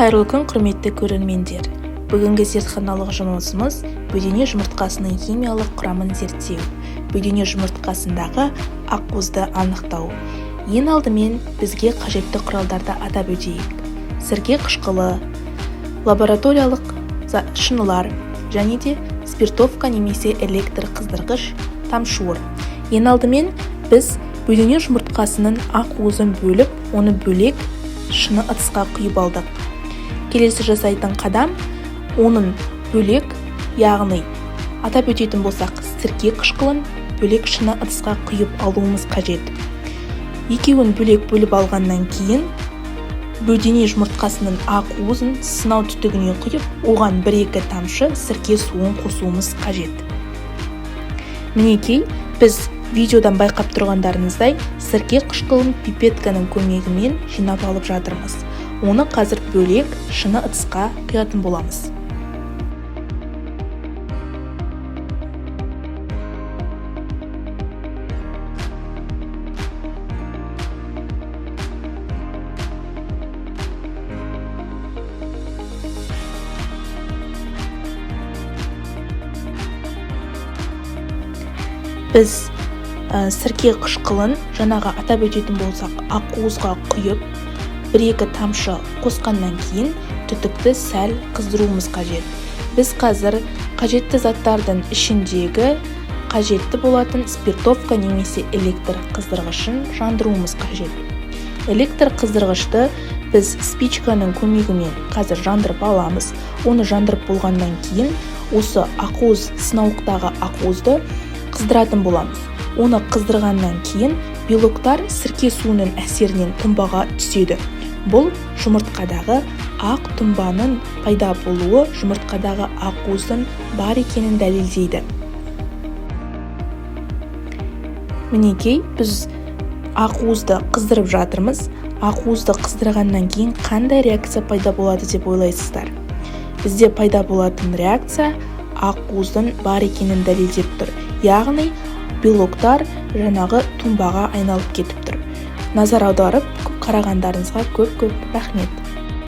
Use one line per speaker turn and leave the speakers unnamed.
Қайырлы күн, құрметті көрермендер. Бүгінгі зертханалық жұмысымыз бөдене жұмыртқасының химиялық құрамын зерттеу, бөдене жұмыртқасындағы ақуызды анықтау. Ең алдымен бізге қажетті құралдарды атап өтейік. Сірке қышқылы, лабораториялық шынылар және де спиртовка немесе электр қыздырғыш тамшуыр. Ең алдымен біз бөдене жұмыртқасының ақуызын бөліп, оны бөлек шыны ыдысқа құйып алдық. Келесі жасайтын қадам оның бөлек, яғни атап өтетін болсақ, сірке қышқылын бөлек шыны ыдысқа құйып алуымыз қажет. Екеуін бөлек бөліп алғаннан кейін бөдене жұмыртқасының ақуызын сынау түтігіне құйып, оған 1-2 тамшы сірке суын қосуымыз қажет. Мінекей, біз видеодан байқап тұрғандарыңыздай сірке қышқылын пипетканың көмегімен жинап алып жатырмыз. Оны қазір бөлек шыны ыдысқа құятын боламыз. Біз сірке қышқылын жаңағы атап өтетін болсақ ақуызға құйып 1-2 тамшы қосқаннан кейін түтікті сәл қыздыруымыз қажет. Біз қазір қажетті заттардың ішіндегі қажетті болатын спиртовка немесе электр қыздырғышын жандыруымыз қажет. Электр қыздырғышты біз спичканың көмегімен қазір жандырып аламыз. Оны жандырып болғаннан кейін осы ақуыз, сынауықтағы ақуызды қыздыратын боламыз. Оны қыздырғаннан кейін белоктар сірке суының әсерінен тұнбаға түседі. Бұл жұмыртқадағы ақ тұнбаның пайда болуы жұмыртқадағы ақуыздың бар екенін дәлелдейді. Мінекей, біз ақуызды қыздырып жатырмыз. Ақуызды қыздырғаннан кейін қандай реакция пайда болады деп ойлайсыздар? Бізде пайда болатын реакция ақуыздың бар екенін дәлелдеп тұр. Яғни белоктар жаңағы тұнбаға айналып кетіп тұр. Назар аударып қарағандарыңызға көп рахмет.